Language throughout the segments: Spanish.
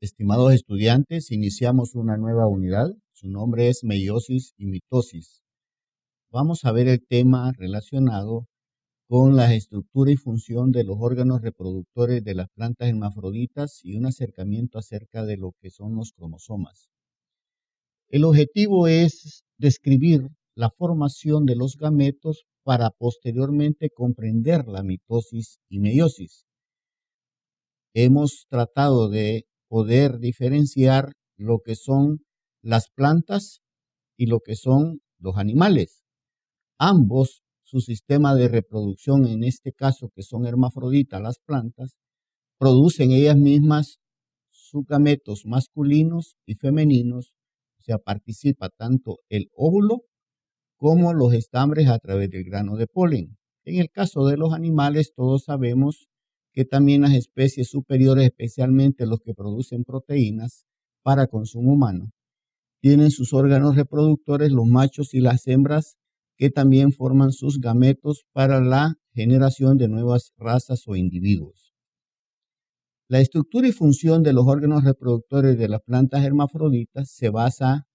Estimados estudiantes, iniciamos una nueva unidad. Su nombre es meiosis y mitosis. Vamos a ver el tema relacionado con la estructura y función de los órganos reproductores de las plantas hermafroditas y un acercamiento acerca de lo que son los cromosomas. El objetivo es describir la formación de los gametos para posteriormente comprender la mitosis y meiosis. Hemos tratado de poder diferenciar lo que son las plantas y lo que son los animales. Ambos, su sistema de reproducción, en este caso que son hermafroditas las plantas, producen ellas mismas sus gametos masculinos y femeninos, o sea, participa tanto el óvulo como los estambres a través del grano de polen. En el caso de los animales, todos sabemos que también las especies superiores, especialmente los que producen proteínas para consumo humano, tienen sus órganos reproductores, los machos y las hembras, que también forman sus gametos para la generación de nuevas razas o individuos. La estructura y función de los órganos reproductores de las plantas hermafroditas se basa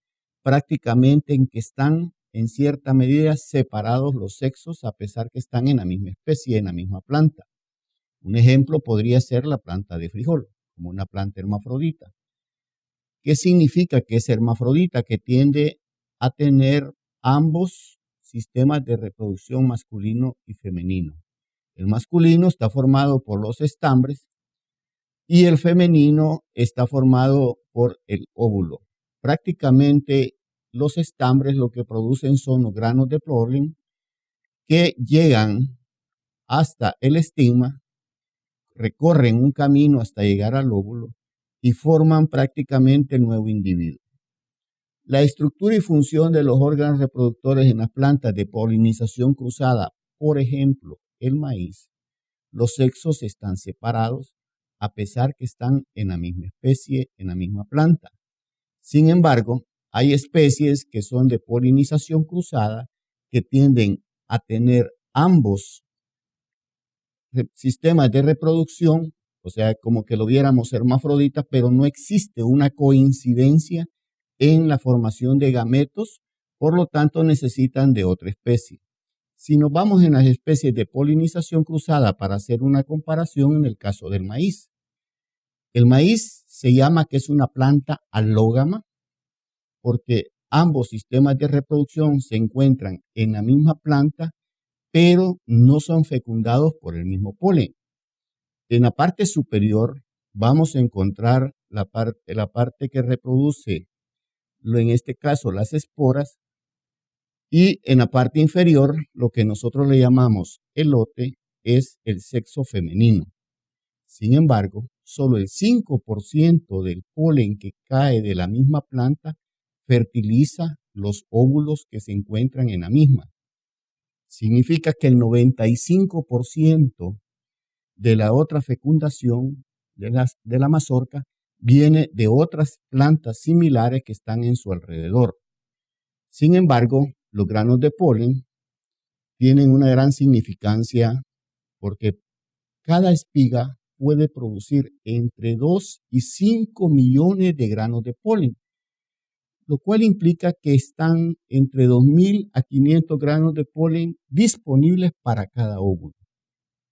prácticamente en que están en cierta medida separados los sexos a pesar que están en la misma especie, en la misma planta. Un ejemplo podría ser la planta de frijol, como una planta hermafrodita. ¿Qué significa que es hermafrodita? Que tiende a tener ambos sistemas de reproducción masculino y femenino. El masculino está formado por los estambres y el femenino está formado por el óvulo. Prácticamente los estambres lo que producen son los granos de polen que llegan hasta el estigma, recorren un camino hasta llegar al óvulo y forman prácticamente el nuevo individuo. La estructura y función de los órganos reproductores en las plantas de polinización cruzada, por ejemplo, el maíz, los sexos están separados a pesar que están en la misma especie, en la misma planta. Sin embargo, hay especies que son de polinización cruzada que tienden a tener ambos sistemas de reproducción, o sea, como que lo viéramos hermafroditas, pero no existe una coincidencia en la formación de gametos, por lo tanto necesitan de otra especie. Si nos vamos en las especies de polinización cruzada para hacer una comparación en el caso del maíz, el maíz se llama que es una planta alógama porque ambos sistemas de reproducción se encuentran en la misma planta, pero no son fecundados por el mismo polen. En la parte superior vamos a encontrar la parte que reproduce, en este caso las esporas, y en la parte inferior lo que nosotros le llamamos elote es el sexo femenino. Sin embargo, solo el 5% del polen que cae de la misma planta fertiliza los óvulos que se encuentran en la misma. Significa que el 95% de la otra fecundación de la mazorca viene de otras plantas similares que están en su alrededor. Sin embargo, los granos de polen tienen una gran significancia porque cada espiga puede producir entre 2 y 5 millones de granos de polen, lo cual implica que están entre 2.000 a 500 granos de polen disponibles para cada óvulo.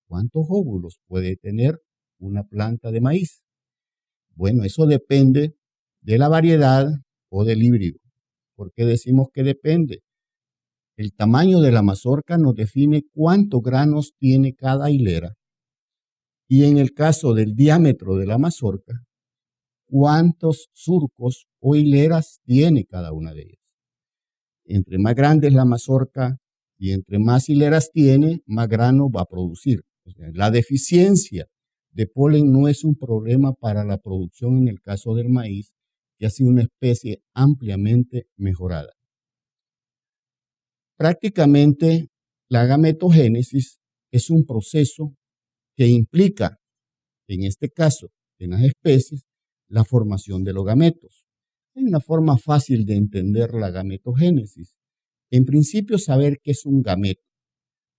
¿Cuántos óvulos puede tener una planta de maíz? Bueno, eso depende de la variedad o del híbrido. ¿Por qué decimos que depende? El tamaño de la mazorca nos define cuántos granos tiene cada hilera. Y en el caso del diámetro de la mazorca, cuántos surcos o hileras tiene cada una de ellas. Entre más grande es la mazorca y entre más hileras tiene, más grano va a producir. O sea, la deficiencia de polen no es un problema para la producción en el caso del maíz, que ha sido una especie ampliamente mejorada. Prácticamente la gametogénesis es un proceso que implica, en este caso, en las especies, la formación de los gametos. Hay una forma fácil de entender la gametogénesis. En principio, saber qué es un gameto.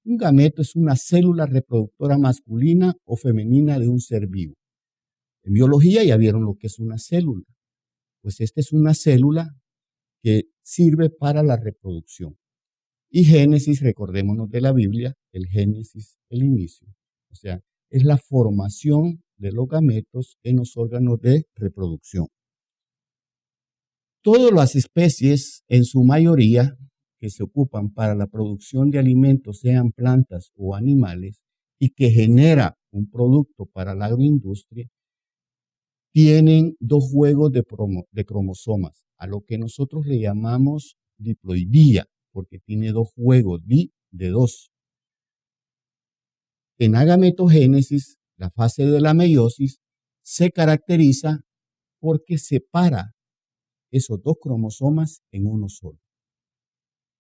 Un gameto es una célula reproductora masculina o femenina de un ser vivo. En biología ya vieron lo que es una célula. Pues esta es una célula que sirve para la reproducción. Y Génesis, recordémonos de la Biblia, el Génesis, el inicio. O sea, es la formación de los gametos en los órganos de reproducción. Todas las especies, en su mayoría, que se ocupan para la producción de alimentos, sean plantas o animales, y que genera un producto para la agroindustria, tienen dos juegos de cromosomas, a lo que nosotros le llamamos diploidía, porque tiene dos juegos, de dos. En agametogénesis, la fase de la meiosis se caracteriza porque separa esos dos cromosomas en uno solo.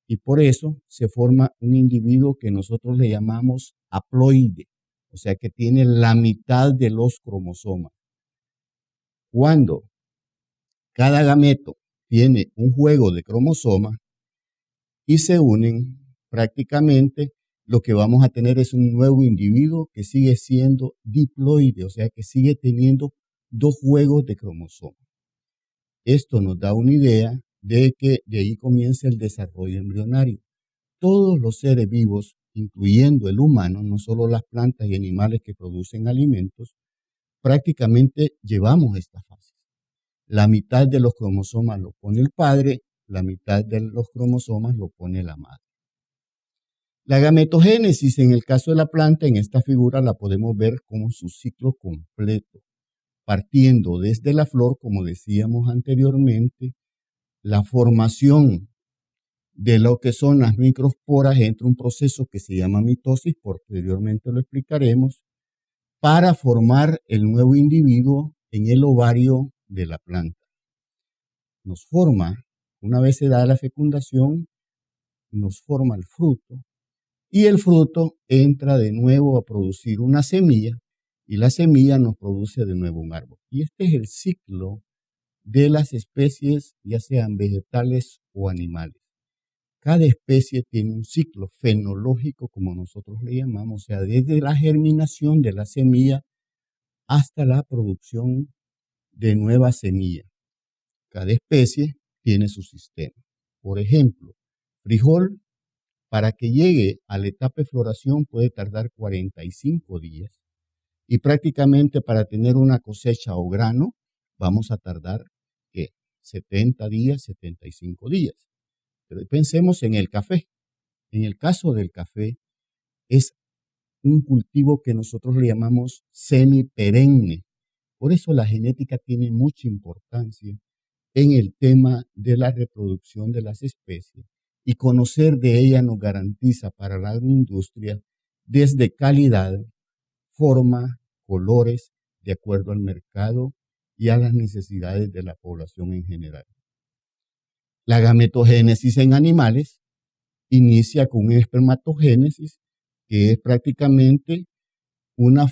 Y por eso se forma un individuo que nosotros le llamamos haploide, o sea que tiene la mitad de los cromosomas. Cuando cada gameto tiene un juego de cromosomas y se unen, prácticamente lo que vamos a tener es un nuevo individuo que sigue siendo diploide, o sea que sigue teniendo dos juegos de cromosomas. Esto nos da una idea de que de ahí comienza el desarrollo embrionario. Todos los seres vivos, incluyendo el humano, no solo las plantas y animales que producen alimentos, prácticamente llevamos esta fase. La mitad de los cromosomas lo pone el padre, la mitad de los cromosomas lo pone la madre. La gametogénesis, en el caso de la planta, en esta figura la podemos ver como su ciclo completo, partiendo desde la flor, como decíamos anteriormente, la formación de lo que son las microesporas entra un proceso que se llama mitosis, posteriormente lo explicaremos, para formar el nuevo individuo en el ovario de la planta. Nos forma, una vez se da la fecundación, nos forma el fruto, y el fruto entra de nuevo a producir una semilla, y la semilla nos produce de nuevo un árbol. Y este es el ciclo de las especies, ya sean vegetales o animales. Cada especie tiene un ciclo fenológico, como nosotros le llamamos, o sea, desde la germinación de la semilla hasta la producción de nueva semilla. Cada especie tiene su sistema. Por ejemplo, frijol, para que llegue a la etapa de floración puede tardar 45 días. Y prácticamente para tener una cosecha o grano, vamos a tardar, ¿qué? 70 días, 75 días. Pero pensemos en el café. En el caso del café, es un cultivo que nosotros le llamamos semiperenne. Por eso la genética tiene mucha importancia en el tema de la reproducción de las especies, y conocer de ella nos garantiza para la agroindustria desde calidad, forma, colores, de acuerdo al mercado y a las necesidades de la población en general. La gametogénesis en animales inicia con un espermatogénesis, que es prácticamente una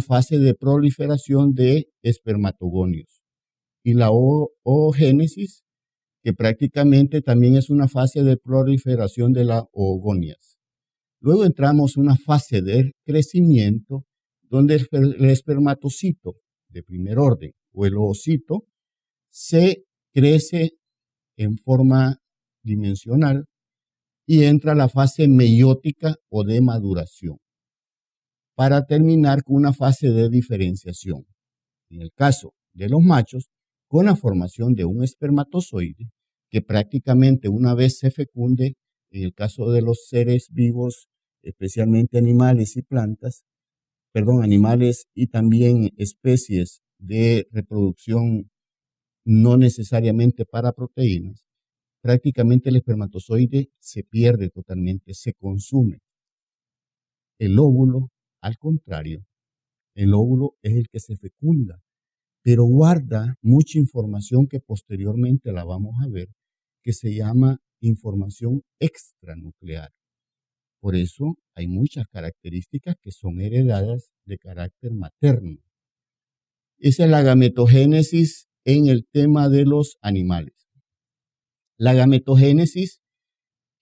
fase de proliferación de espermatogonios. Y la oogénesis, que prácticamente también es una fase de proliferación de las oogonias. Luego entramos en una fase de crecimiento, donde el espermatocito de primer orden o el oocito se crece en forma dimensional y entra a la fase meiótica o de maduración, para terminar con una fase de diferenciación. En el caso de los machos, con la formación de un espermatozoide, que prácticamente una vez se fecunde, en el caso de los seres vivos, especialmente animales y plantas, animales y también especies de reproducción no necesariamente para proteínas, prácticamente el espermatozoide se pierde totalmente, se consume. El óvulo, al contrario, el óvulo es el que se fecunda, pero guarda mucha información que posteriormente la vamos a ver, que se llama información extranuclear. Por eso hay muchas características que son heredadas de carácter materno. Esa es la gametogénesis en el tema de los animales. La gametogénesis,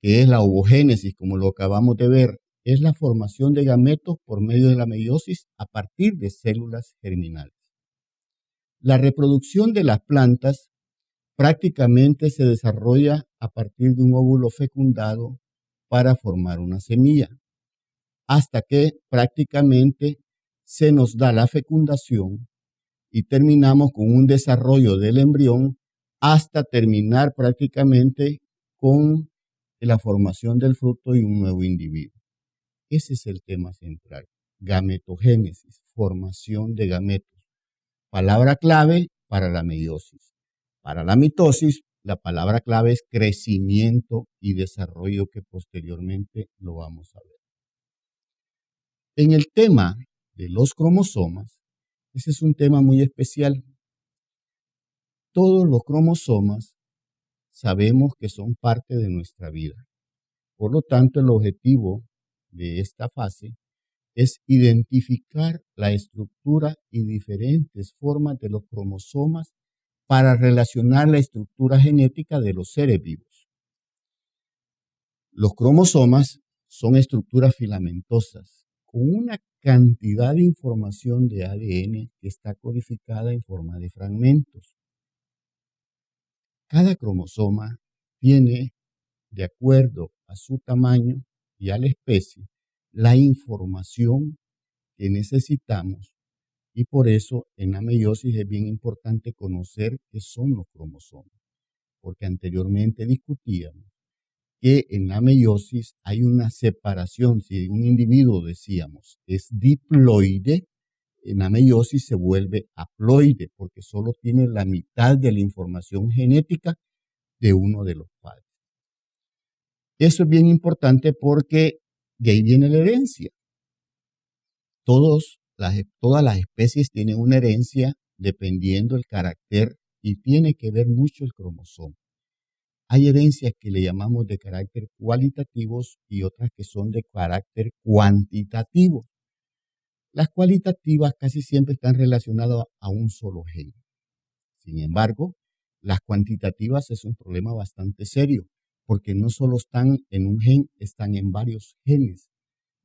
que es la ovogénesis, como lo acabamos de ver, es la formación de gametos por medio de la meiosis a partir de células germinales. La reproducción de las plantas prácticamente se desarrolla a partir de un óvulo fecundado para formar una semilla, hasta que prácticamente se nos da la fecundación y terminamos con un desarrollo del embrión hasta terminar prácticamente con la formación del fruto y un nuevo individuo. Ese es el tema central. Gametogénesis, formación de gametos. Palabra clave para la meiosis. Para la mitosis, la palabra clave es crecimiento y desarrollo, que posteriormente lo vamos a ver. En el tema de los cromosomas, ese es un tema muy especial. Todos los cromosomas sabemos que son parte de nuestra vida. Por lo tanto, el objetivo de esta fase es identificar la estructura y diferentes formas de los cromosomas para relacionar la estructura genética de los seres vivos. Los cromosomas son estructuras filamentosas con una cantidad de información de ADN que está codificada en forma de fragmentos. Cada cromosoma tiene, de acuerdo a su tamaño y a la especie, la información que necesitamos, y por eso en la meiosis es bien importante conocer qué son los cromosomas, porque anteriormente discutíamos que en la meiosis hay una separación. Si un individuo, decíamos, es diploide, en la meiosis se vuelve haploide, porque solo tiene la mitad de la información genética de uno de los padres. Eso es bien importante porque de ahí viene la herencia. Todas las especies tienen una herencia dependiendo del carácter y tiene que ver mucho el cromosoma. Hay herencias que le llamamos de carácter cualitativos y otras que son de carácter cuantitativo. Las cualitativas casi siempre están relacionadas a un solo gen. Sin embargo, las cuantitativas es un problema bastante serio, porque no solo están en un gen, están en varios genes.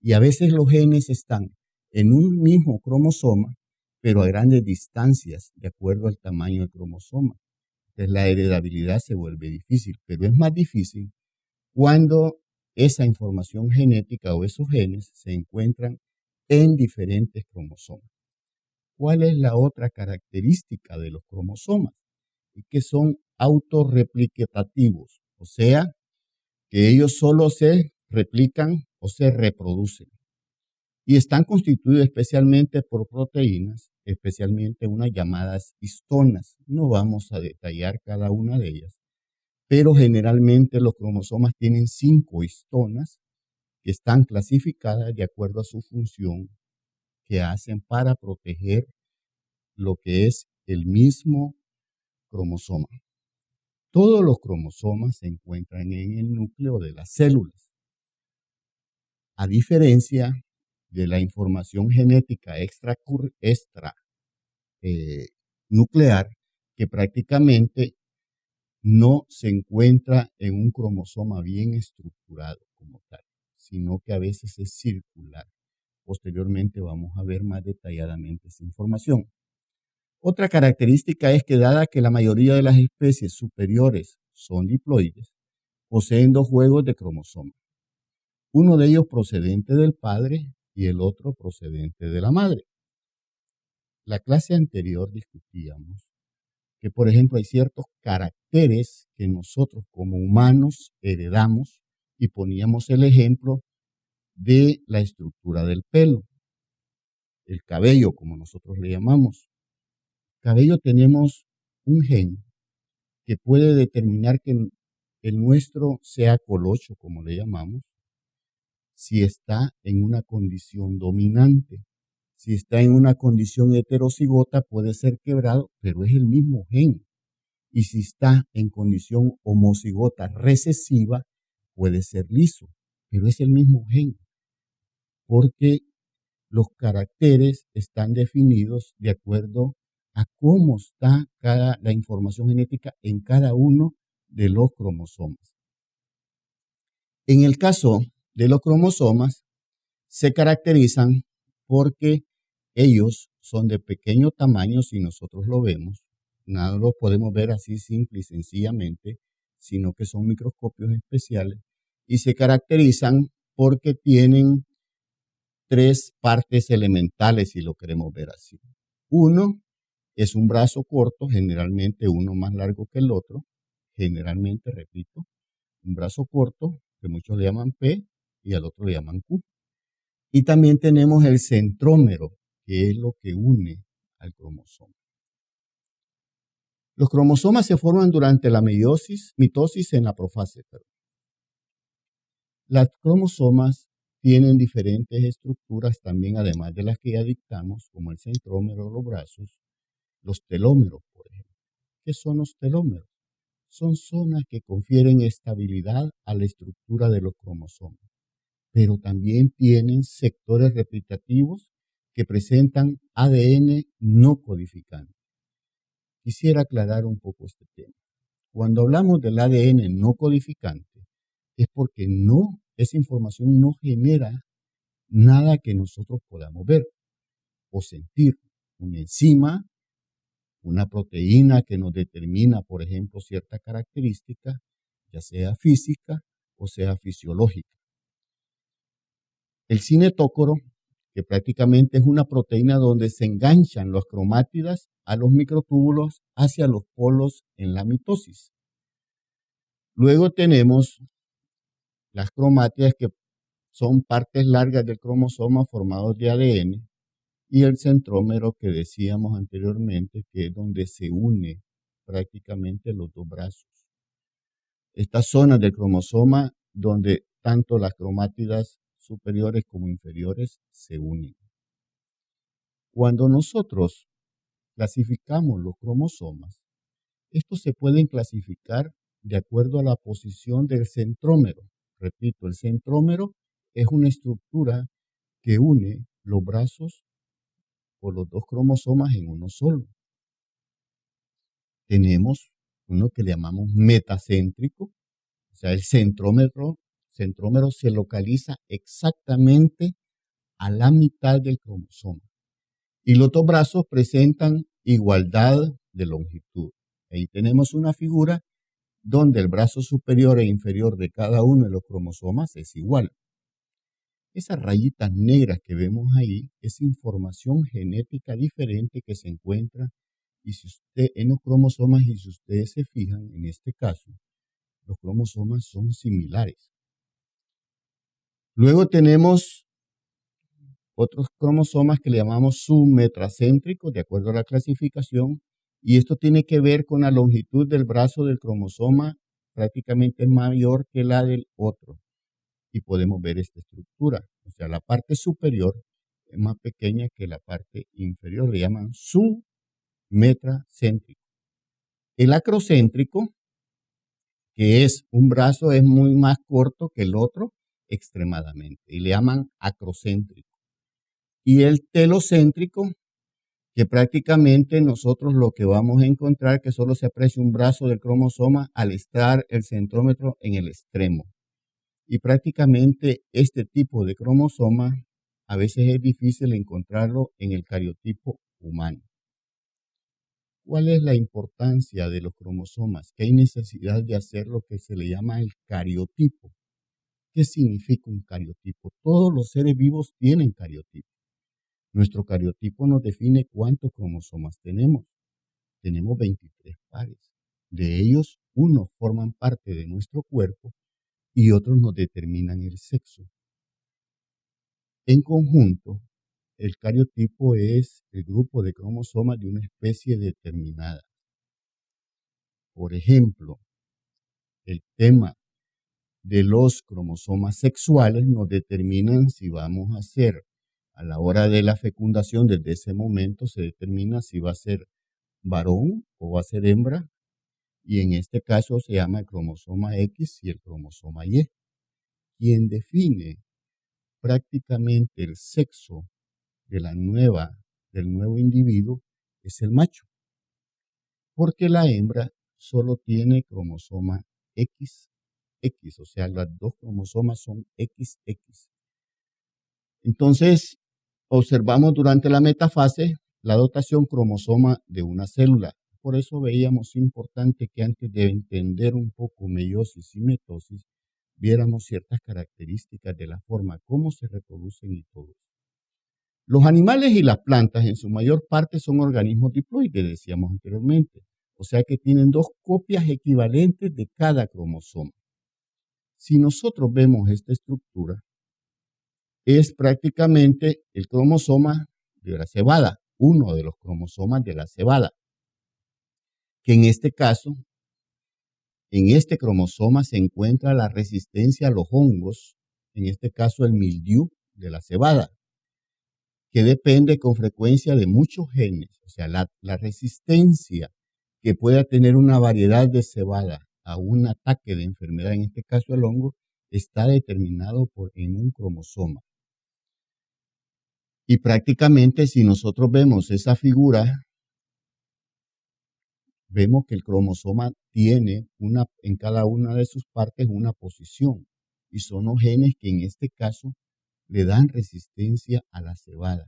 Y a veces los genes están en un mismo cromosoma, pero a grandes distancias, de acuerdo al tamaño del cromosoma. Entonces la heredabilidad se vuelve difícil, pero es más difícil cuando esa información genética o esos genes se encuentran en diferentes cromosomas. ¿Cuál es la otra característica de los cromosomas? Es que son autorreplicativos, o sea, que ellos solo se replican o se reproducen. Y están constituidos especialmente por proteínas, especialmente unas llamadas histonas. No vamos a detallar cada una de ellas, pero generalmente los cromosomas tienen 5 histonas que están clasificadas de acuerdo a su función que hacen para proteger lo que es el mismo cromosoma. Todos los cromosomas se encuentran en el núcleo de las células. A diferencia de la información genética nuclear, que prácticamente no se encuentra en un cromosoma bien estructurado como tal, sino que a veces es circular. Posteriormente vamos a ver más detalladamente esa información. Otra característica es que, dada que la mayoría de las especies superiores son diploides, poseen 2 juegos de cromosomas. Uno de ellos procedente del padre y el otro procedente de la madre. La clase anterior discutíamos que, por ejemplo, hay ciertos caracteres que nosotros como humanos heredamos y poníamos el ejemplo de la estructura del pelo, el cabello, como nosotros le llamamos. Cabello tenemos un gen que puede determinar que el nuestro sea colocho, como le llamamos, si está en una condición dominante. Si está en una condición heterocigota puede ser quebrado, pero es el mismo gen. Y si está en condición homocigota recesiva, puede ser liso, pero es el mismo gen. Porque los caracteres están definidos de acuerdo a cómo está la información genética en cada uno de los cromosomas. En el caso de los cromosomas, se caracterizan porque ellos son de pequeño tamaño si nosotros lo vemos. Nada lo podemos ver así simple y sencillamente, sino que son microscopios especiales y se caracterizan porque tienen tres partes elementales, si lo queremos ver así. Uno es un brazo corto, generalmente uno más largo que el otro, generalmente, repito, un brazo corto, que muchos le llaman P y al otro le llaman Q. Y también tenemos el centrómero, que es lo que une al cromosoma. Los cromosomas se forman durante la mitosis en la profase. Las cromosomas tienen diferentes estructuras también, además de las que ya dictamos, como el centrómero, los brazos, los telómeros, por ejemplo. ¿Qué son los telómeros? Son zonas que confieren estabilidad a la estructura de los cromosomas, pero también tienen sectores replicativos que presentan ADN no codificante. Quisiera aclarar un poco este tema. Cuando hablamos del ADN no codificante, es porque esa información no genera nada que nosotros podamos ver o sentir. Una enzima, una proteína que nos determina, por ejemplo, cierta característica, ya sea física o sea fisiológica. El cinetócoro, que prácticamente es una proteína donde se enganchan las cromátidas a los microtúbulos hacia los polos en la mitosis. Luego tenemos las cromátidas, que son partes largas del cromosoma formados de ADN, y el centrómero, que decíamos anteriormente, que es donde se une prácticamente los dos brazos. Estas zonas del cromosoma donde tanto las cromátidas superiores como inferiores se unen. Cuando nosotros clasificamos los cromosomas, estos se pueden clasificar de acuerdo a la posición del centrómero. Repito, el centrómero es una estructura que une los brazos o los dos cromosomas en uno solo. Tenemos uno que le llamamos metacéntrico, o sea, el centrómero se localiza exactamente a la mitad del cromosoma. Y los dos brazos presentan igualdad de longitud. Ahí tenemos una figura donde el brazo superior e inferior de cada uno de los cromosomas es igual. Esas rayitas negras que vemos ahí es información genética diferente que se encuentra en los cromosomas, y si ustedes se fijan, en este caso, los cromosomas son similares. Luego tenemos otros cromosomas que le llamamos submetracéntricos, de acuerdo a la clasificación, y esto tiene que ver con la longitud del brazo del cromosoma, prácticamente mayor que la del otro. Y podemos ver esta estructura. O sea, la parte superior es más pequeña que la parte inferior. Le llaman submetracéntrico. El acrocéntrico, que es un brazo, es muy más corto que el otro extremadamente. Y le llaman acrocéntrico. Y el telocéntrico, que prácticamente nosotros lo que vamos a encontrar que solo se aprecia un brazo del cromosoma al estar el centrómero en el extremo. Y prácticamente este tipo de cromosoma a veces es difícil encontrarlo en el cariotipo humano. ¿Cuál es la importancia de los cromosomas? Que hay necesidad de hacer lo que se le llama el cariotipo. ¿Qué significa un cariotipo? Todos los seres vivos tienen cariotipo. Nuestro cariotipo nos define cuántos cromosomas tenemos. Tenemos 23 pares. De ellos, unos forman parte de nuestro cuerpo y otros nos determinan el sexo. En conjunto, el cariotipo es el grupo de cromosomas de una especie determinada. Por ejemplo, el tema de los cromosomas sexuales nos determinan si vamos a ser, a la hora de la fecundación, desde ese momento se determina si va a ser varón o va a ser hembra, y en este caso se llama el cromosoma X y el cromosoma Y. Quien define prácticamente el sexo del nuevo individuo es el macho, porque la hembra solo tiene cromosoma XX, o sea, las dos cromosomas son XX. Entonces, observamos durante la metafase la dotación cromosoma de una célula. Por eso veíamos importante que antes de entender un poco meiosis y mitosis, viéramos ciertas características de la forma, cómo se reproducen y todo. Los animales y las plantas en su mayor parte son organismos diploides, decíamos anteriormente, o sea que tienen dos copias equivalentes de cada cromosoma. Si nosotros vemos esta estructura, es prácticamente el cromosoma de la cebada, uno de los cromosomas de la cebada, que en este caso, en este cromosoma se encuentra la resistencia a los hongos, en este caso el mildiu de la cebada, que depende con frecuencia de muchos genes, o sea, la resistencia que pueda tener una variedad de cebada a un ataque de enfermedad, en este caso el hongo, está determinado en un cromosoma. Y prácticamente si nosotros vemos esa figura, vemos que el cromosoma tiene en cada una de sus partes una posición, y son los genes que en este caso le dan resistencia a la cebada.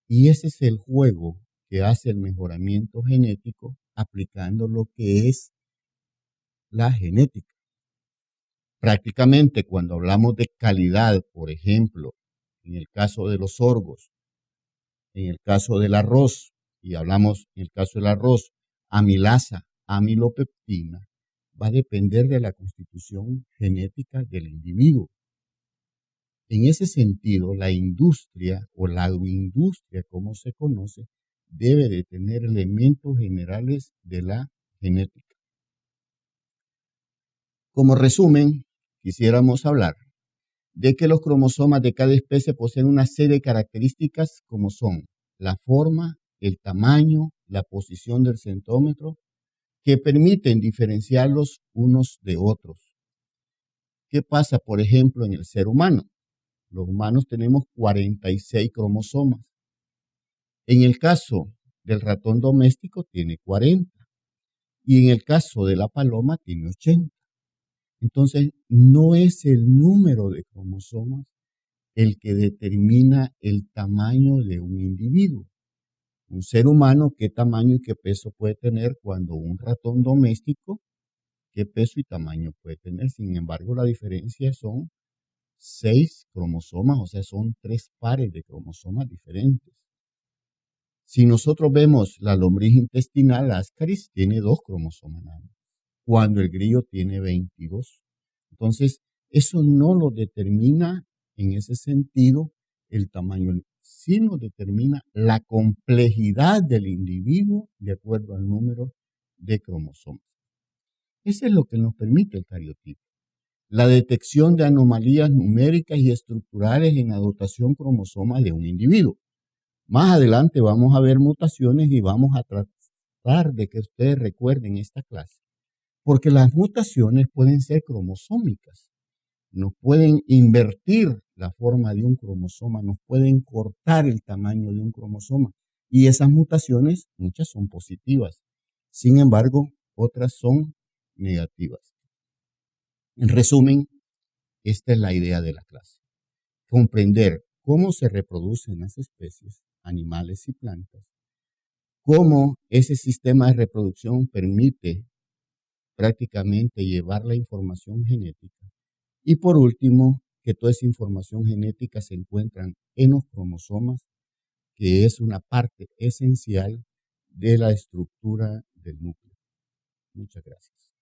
Y ese es el juego que hace el mejoramiento genético aplicando lo que es la genética. Prácticamente cuando hablamos de calidad, por ejemplo, en el caso de los sorgos, en el caso del arroz, y hablamos en el caso del arroz, amilasa, amilopeptina, va a depender de la constitución genética del individuo. En ese sentido, la industria o la agroindustria, como se conoce, debe de tener elementos generales de la genética. Como resumen, quisiéramos hablar de que los cromosomas de cada especie poseen una serie de características como son la forma, el tamaño, la posición del centrómero, que permiten diferenciarlos unos de otros. ¿Qué pasa, por ejemplo, en el ser humano? Los humanos tenemos 46 cromosomas. En el caso del ratón doméstico tiene 40 y en el caso de la paloma tiene 80. Entonces, no es el número de cromosomas el que determina el tamaño de un individuo. Un ser humano, ¿qué tamaño y qué peso puede tener? Cuando un ratón doméstico, ¿qué peso y tamaño puede tener? Sin embargo, la diferencia son 6 cromosomas, o sea, son 3 pares de cromosomas diferentes. Si nosotros vemos la lombriz intestinal, Ascaris, tiene 2 cromosomas nada más, cuando el grillo tiene 22. Entonces, eso no lo determina en ese sentido el tamaño, sino determina la complejidad del individuo de acuerdo al número de cromosomas. Eso es lo que nos permite el cariotipo. La detección de anomalías numéricas y estructurales en la dotación cromosoma de un individuo. Más adelante vamos a ver mutaciones y vamos a tratar de que ustedes recuerden esta clase, porque las mutaciones pueden ser cromosómicas, nos pueden invertir la forma de un cromosoma, nos pueden cortar el tamaño de un cromosoma y esas mutaciones, muchas son positivas, sin embargo, otras son negativas. En resumen, esta es la idea de la clase. Comprender cómo se reproducen las especies, animales y plantas, cómo ese sistema de reproducción permite prácticamente llevar la información genética y por último, que toda esa información genética se encuentra en los cromosomas, que es una parte esencial de la estructura del núcleo. Muchas gracias.